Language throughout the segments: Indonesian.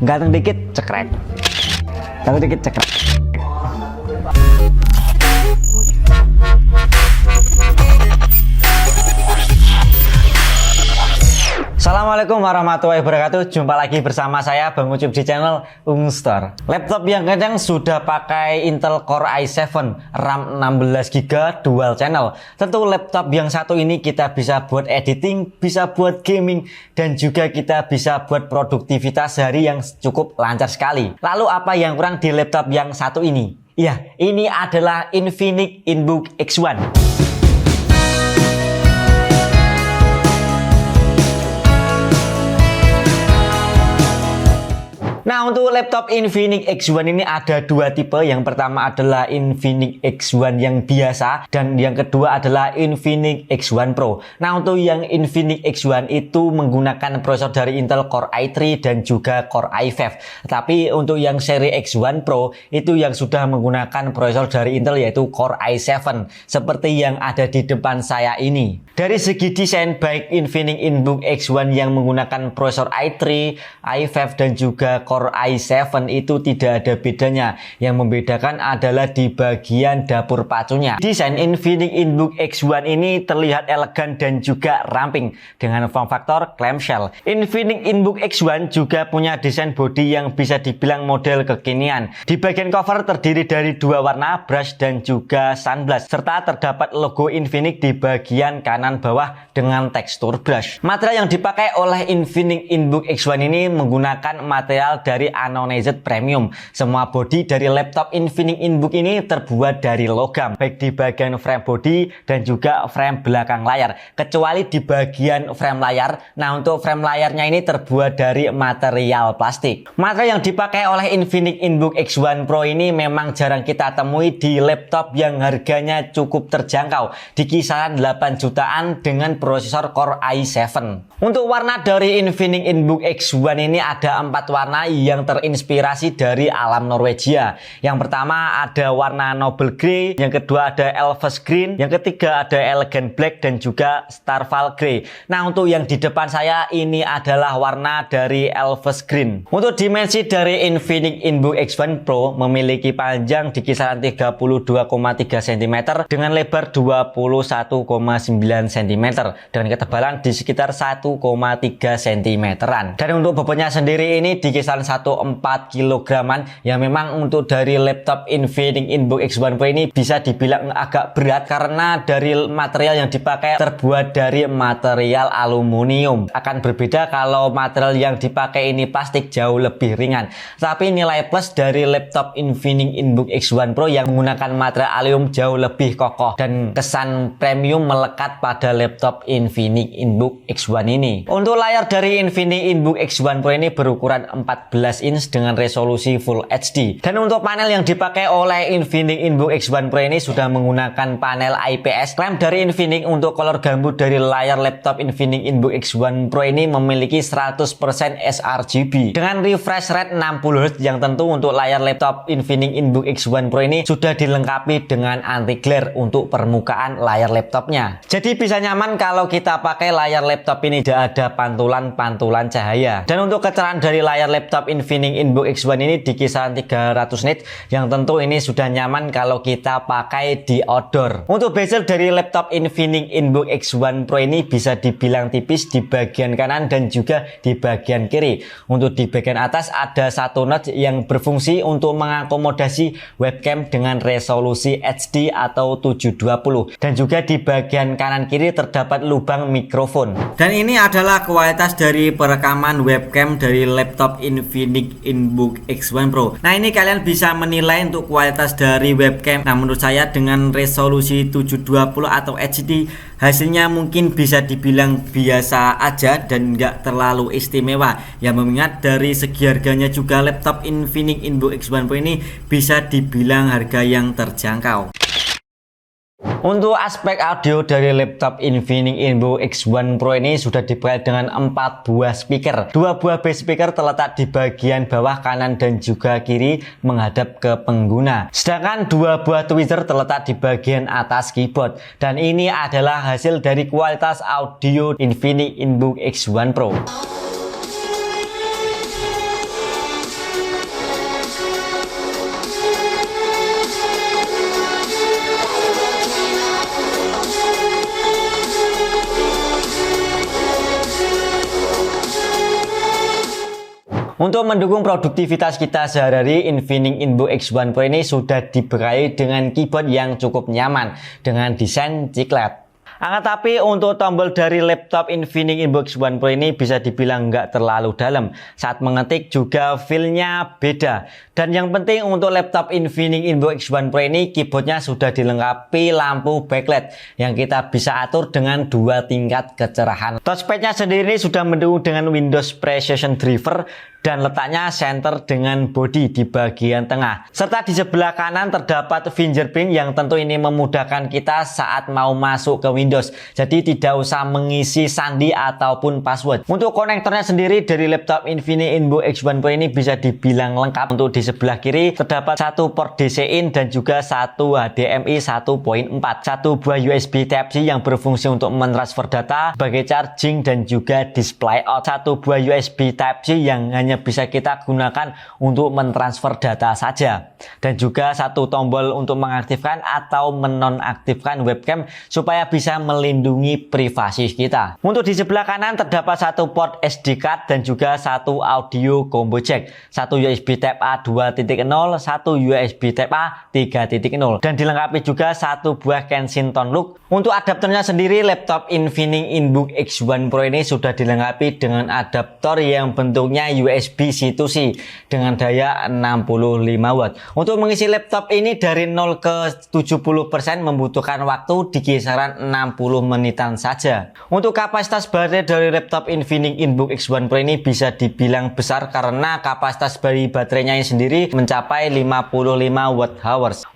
Ganteng dikit cekrek, ganteng dikit cekrek. Assalamualaikum warahmatullahi wabarakatuh. Jumpa lagi bersama saya Bang Ucup di channel Ungstor. Laptop yang kencang sudah pakai Intel Core i7, RAM 16GB, dual channel. Tentu laptop yang satu ini kita bisa buat editing, bisa buat gaming, dan juga kita bisa buat produktivitas sehari yang cukup lancar sekali. Lalu apa yang kurang di laptop yang satu ini? Ya, ini adalah Infinix Inbook X1. Nah, untuk laptop Infinix X1 ini ada dua tipe. Yang pertama adalah Infinix X1 yang biasa, dan yang kedua adalah Infinix X1 Pro. Nah, untuk yang Infinix X1 itu menggunakan prosesor dari Intel Core i3 dan juga Core i5. Tapi untuk yang seri X1 Pro itu yang sudah menggunakan prosesor dari Intel yaitu Core i7, seperti yang ada di depan saya ini. Dari segi desain, baik Infinix Inbook X1 yang menggunakan prosesor i3, i5 dan juga Core i7 itu tidak ada bedanya. Yang membedakan adalah di bagian dapur pacunya. Desain Infinix Inbook X1 ini terlihat elegan dan juga ramping dengan form factor clamshell. Infinix Inbook X1 juga punya desain bodi yang bisa dibilang model kekinian. Di bagian cover terdiri dari dua warna, brush dan juga sunblast, serta terdapat logo Infinix di bagian kanan bawah dengan tekstur brush. Material yang dipakai oleh Infinix Inbook X1 ini menggunakan material dari anodized premium. Semua bodi dari laptop Infinix Inbook ini terbuat dari logam, baik di bagian frame bodi dan juga frame belakang layar, kecuali di bagian frame layar. Nah, untuk frame layarnya ini terbuat dari material plastik. Material yang dipakai oleh Infinix Inbook X1 Pro ini memang jarang kita temui di laptop yang harganya cukup terjangkau, di kisaran 8 jutaan dengan prosesor Core i7. Untuk warna dari Infinix Inbook X1 ini ada 4 warna yang terinspirasi dari alam Norwegia. Yang pertama ada warna Noble Grey, yang kedua ada Elves Green, yang ketiga ada Elegant Black dan juga Starfall Grey. Nah, untuk yang di depan saya ini adalah warna dari Elves Green. Untuk dimensi dari Infinix Inbook X1 Pro memiliki panjang di kisaran 32,3 cm dengan lebar 21,9 cm dengan ketebalan di sekitar 1,3 cm-an. Dan untuk bobotnya sendiri ini di kisaran 1,4 kg-an. Ya, memang untuk dari laptop Infinix Inbook X1 Pro ini bisa dibilang agak berat karena dari material yang dipakai terbuat dari material aluminium. Akan berbeda kalau material yang dipakai ini plastik, jauh lebih ringan. Tapi nilai plus dari laptop Infinix Inbook X1 Pro yang menggunakan material aluminium jauh lebih kokoh dan kesan premium melekat pada laptop Infinix Inbook X1 ini. Untuk layar dari Infinix Inbook X1 Pro ini berukuran 14 inch dengan resolusi Full HD. Dan untuk panel yang dipakai oleh Infinix Inbook X1 Pro ini sudah menggunakan panel IPS. Klaim dari Infinix untuk color gambut dari layar laptop Infinix Inbook X1 Pro ini memiliki 100% sRGB dengan refresh rate 60Hz, yang tentu untuk layar laptop Infinix Inbook X1 Pro ini sudah dilengkapi dengan anti glare untuk permukaan layar laptopnya. Jadi bisa nyaman kalau kita pakai layar laptop ini tidak ada pantulan-pantulan cahaya. Dan untuk kecerahan dari layar laptop Infinix Inbook X1 ini di kisaran 300 nits, yang tentu ini sudah nyaman kalau kita pakai di outdoor. Untuk bezel dari laptop Infinix Inbook X1 Pro ini bisa dibilang tipis di bagian kanan dan juga di bagian kiri. Untuk di bagian atas ada satu notch yang berfungsi untuk mengakomodasi webcam dengan resolusi HD atau 720, dan juga di bagian kanan kiri terdapat lubang mikrofon. Dan ini adalah kualitas dari perekaman webcam dari laptop Infinix Inbook X1 Pro. Nah, ini kalian bisa menilai untuk kualitas dari webcam. Nah, menurut saya dengan resolusi 720 atau HD hasilnya mungkin bisa dibilang biasa aja dan nggak terlalu istimewa. Ya, mengingat dari segi harganya juga laptop Infinix Inbook X1 Pro ini bisa dibilang harga yang terjangkau. Untuk aspek audio dari laptop Infinix Inbook X1 Pro ini sudah dibekali dengan 4 buah speaker. 2 buah base speaker terletak di bagian bawah kanan dan juga kiri menghadap ke pengguna. Sedangkan 2 buah tweezer terletak di bagian atas keyboard. Dan ini adalah hasil dari kualitas audio Infinix Inbook X1 Pro. Untuk mendukung produktivitas kita sehari-hari, Infinix Inbook X1 Pro ini sudah dibekali dengan keyboard yang cukup nyaman dengan desain chiclet. Akan tapi untuk tombol dari laptop Infinix Inbook X1 Pro ini bisa dibilang nggak terlalu dalam. Saat mengetik juga feel-nya beda. Dan yang penting untuk laptop Infinix Inbook X1 Pro ini keyboardnya sudah dilengkapi lampu backlight yang kita bisa atur dengan 2 tingkat kecerahan. Touchpadnya sendiri sudah mendukung dengan Windows Precision Driver dan letaknya center dengan body di bagian tengah. Serta di sebelah kanan terdapat fingerprint yang tentu ini memudahkan kita saat mau masuk ke Windows. Jadi tidak usah mengisi sandi ataupun password. Untuk konektornya sendiri dari laptop Infinix Inbook X1 Pro ini bisa dibilang lengkap. Untuk di sebelah kiri terdapat satu port DC in dan juga satu HDMI 1.4. Satu buah USB Type-C yang berfungsi untuk mentransfer data sebagai charging dan juga display out. Satu buah USB Type-C yang hanya bisa kita gunakan untuk mentransfer data saja. Dan juga satu tombol untuk mengaktifkan atau menonaktifkan webcam supaya bisa melindungi privasi kita. Untuk di sebelah kanan terdapat satu port SD card dan juga satu audio combo jack. Satu USB Type A 2.0, satu USB Type A 3.0. Dan dilengkapi juga satu buah Kensington lock. Untuk adaptornya sendiri, laptop Infinix Inbook X1 Pro ini sudah dilengkapi dengan adaptor yang bentuknya USB C2C dengan daya 65 watt. Untuk mengisi laptop ini dari 0 ke 70% membutuhkan waktu di kisaran 60 menitan saja. Untuk kapasitas baterai dari laptop Infinix Inbook X1 Pro ini bisa dibilang besar karena kapasitas dari baterainya sendiri mencapai 55 Wh.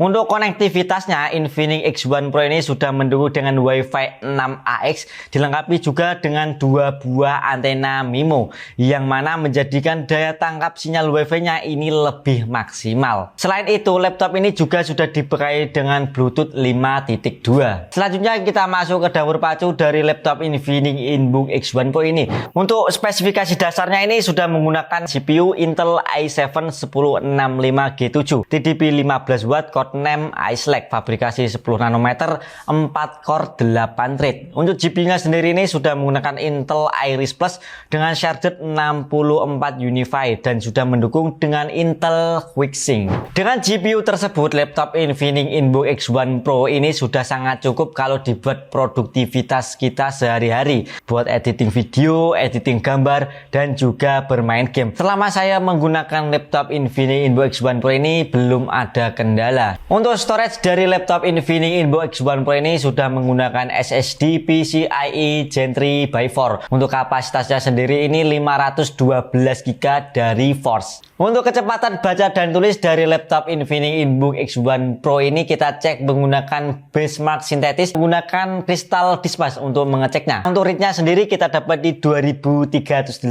Untuk konektivitasnya, Infinix X1 Pro ini sudah mendukung dengan Wi-Fi 6AX, dilengkapi juga dengan 2 buah antena MIMO yang mana menjadikan daya tangkap sinyal Wi-Fi-nya ini lebih maksimal. Selain itu, laptop ini juga sudah dibekali dengan Bluetooth 5.2. Selanjutnya kita masuk ke dapur pacu dari laptop Infinix Inbook X1 Pro ini. Untuk spesifikasi dasarnya ini sudah menggunakan CPU Intel i7 1065G7, TDP 15 watt, Codename Ice Lake, fabrikasi 10 nanometer, 4 core 8 thread. Untuk GPU-nya sendiri ini sudah menggunakan Intel Iris Plus dengan Sharded 64 Unified dan sudah mendukung dengan Intel QuickSync. Dengan GPU tersebut, laptop Infinix Inbook X1 Pro ini sudah sangat cukup kalau dibuat produktivitas kita sehari-hari, buat editing video, editing gambar, dan juga bermain game. Selama saya menggunakan laptop Infinix Inbook X1 Pro ini belum ada kendala. Untuk storage dari laptop Infinix Inbook X1 Pro ini sudah menggunakan SSD PCIe Gen 3 by 4. Untuk kapasitasnya sendiri ini 512 GB dari Force. Untuk kecepatan baca dan tulis dari laptop Infinix Inbook X1 Pro ini kita cek menggunakan benchmark sintetis menggunakan Crystal Dispatch untuk mengeceknya. Untuk read-nya sendiri kita dapat di 2382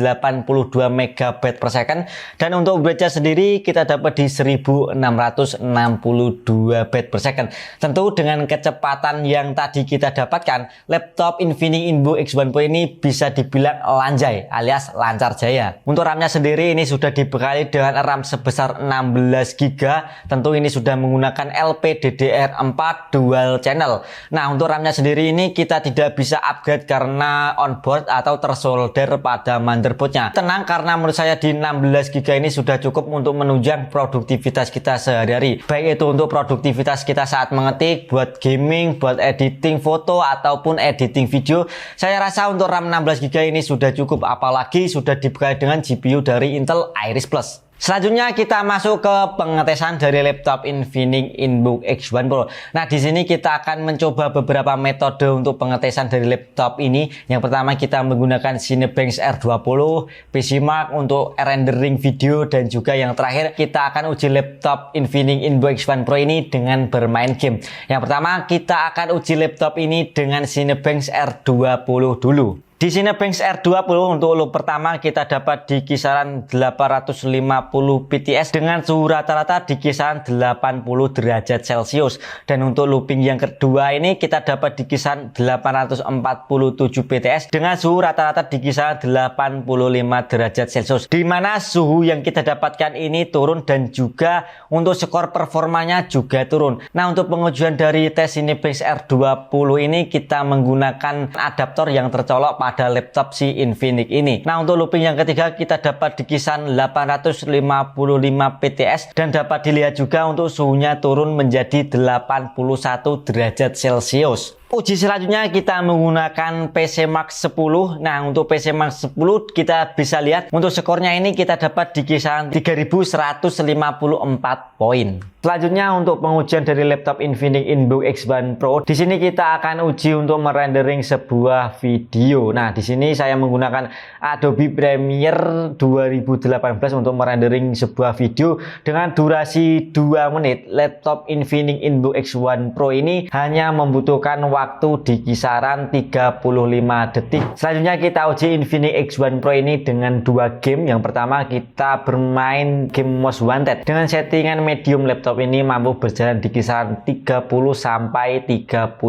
MB per second dan untuk write-nya sendiri kita dapat di 1662 byte per second. Tentu dengan kecepatan yang tadi kita dapatkan, laptop Infinix Inbook X1 Pro ini bisa dibilang lanjai alias lancar jaya. Untuk RAM-nya sendiri ini sudah dibekali dengan RAM sebesar 16 GB. Tentu ini sudah menggunakan LPDDR4 dual channel. Nah, untuk RAM-nya sendiri ini kita tidak bisa upgrade karena onboard atau tersolder pada motherboardnya. Tenang karena menurut saya di 16 GB ini sudah cukup untuk menunjang produktivitas kita sehari-hari. Baik itu untuk produktivitas kita saat mengetik, buat gaming, buat editing foto ataupun editing video. Saya rasa untuk RAM 16 GB ini sudah cukup, apalagi sudah dibekali dengan GPU dari Intel Iris Plus. Selanjutnya kita masuk ke pengetesan dari laptop Infinix Inbook X1 Pro. Nah, di sini kita akan mencoba beberapa metode untuk pengetesan dari laptop ini. Yang pertama kita menggunakan Cinebench R20, PCMark untuk rendering video, dan juga yang terakhir kita akan uji laptop Infinix Inbook X1 Pro ini dengan bermain game. Yang pertama kita akan uji laptop ini dengan Cinebench R20 dulu. Di Cinebench R20 untuk loop pertama kita dapat di kisaran 850 PTS dengan suhu rata-rata di kisaran 80 derajat Celcius. Dan untuk looping yang kedua ini kita dapat di kisaran 847 PTS dengan suhu rata-rata di kisaran 85 derajat Celcius. Di mana suhu yang kita dapatkan ini turun dan juga untuk skor performanya juga turun. Nah, untuk pengujian dari tes Cinebench R20 ini kita menggunakan adaptor yang tercolok pada laptop si Infinix ini. Nah, untuk looping yang ketiga kita dapat di kisaran 855 PTS dan dapat dilihat juga untuk suhunya turun menjadi 81 derajat Celcius. Uji selanjutnya kita menggunakan PC Max 10. Nah, untuk PC Max 10 kita bisa lihat untuk skornya ini kita dapat di kisaran 3154 poin. Selanjutnya untuk pengujian dari laptop Infinix Inbook X1 Pro. Di sini kita akan uji untuk merendering sebuah video. Nah, di sini saya menggunakan Adobe Premiere 2018 untuk merendering sebuah video dengan durasi 2 menit. Laptop Infinix Inbook X1 Pro ini hanya membutuhkan waktu di kisaran 35 detik. Selanjutnya kita uji Infinix X1 Pro ini dengan 2 game. Yang pertama kita bermain game Most Wanted. Dengan settingan medium, laptop ini mampu berjalan di kisaran 30 sampai 35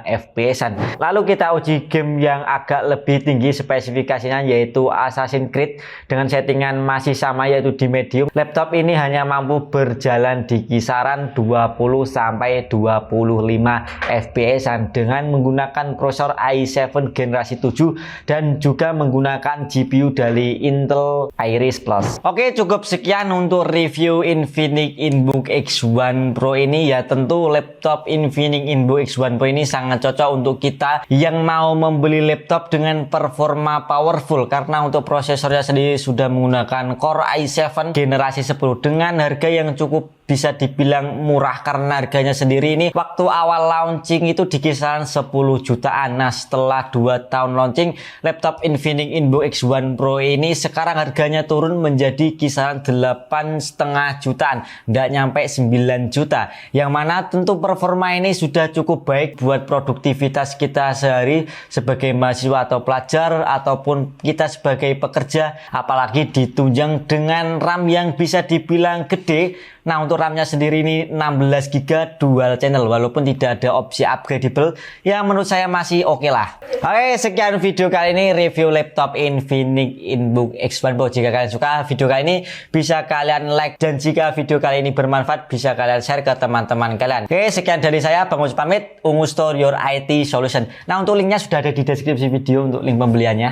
fps-an. Lalu kita uji game yang agak lebih tinggi spesifikasinya yaitu Assassin's Creed dengan settingan masih sama yaitu di medium. Laptop ini hanya mampu berjalan di kisaran 20 sampai 25 fps-an dengan menggunakan prosesor i7 generasi 7 dan juga menggunakan GPU dari Intel Iris Plus. Oke, cukup sekian untuk review Infinix Inbook X1 Pro ini. Ya, tentu laptop Infinix Inbook X1 Pro ini sangat cocok untuk kita yang mau membeli laptop dengan performa powerful karena untuk prosesornya sendiri sudah menggunakan Core i7 generasi 10 dengan harga yang cukup bisa dibilang murah karena harganya sendiri ini waktu awal launching itu di kisaran 10 jutaan. Nah, setelah 2 tahun launching, laptop Infinix Inbook X1 Pro ini sekarang harganya turun menjadi kisaran 8,5 jutaan, nggak nyampe 9 juta. Yang mana tentu performa ini sudah cukup baik buat produktivitas kita sehari sebagai mahasiswa atau pelajar ataupun kita sebagai pekerja, apalagi ditunjang dengan RAM yang bisa dibilang gede. Nah, untuk RAM-nya sendiri ini 16 GB dual channel walaupun tidak ada opsi upgradable, ya menurut saya masih oke lah. Oke, sekian video kali ini review laptop Infinix Inbook X1 Pro. Jika kalian suka video kali ini bisa kalian like dan jika video kali ini bermanfaat bisa kalian share ke teman-teman kalian. Oke, sekian dari saya Bang Ungus pamit. Ungus Store Your IT Solution. Nah, untuk linknya sudah ada di deskripsi video untuk link pembeliannya.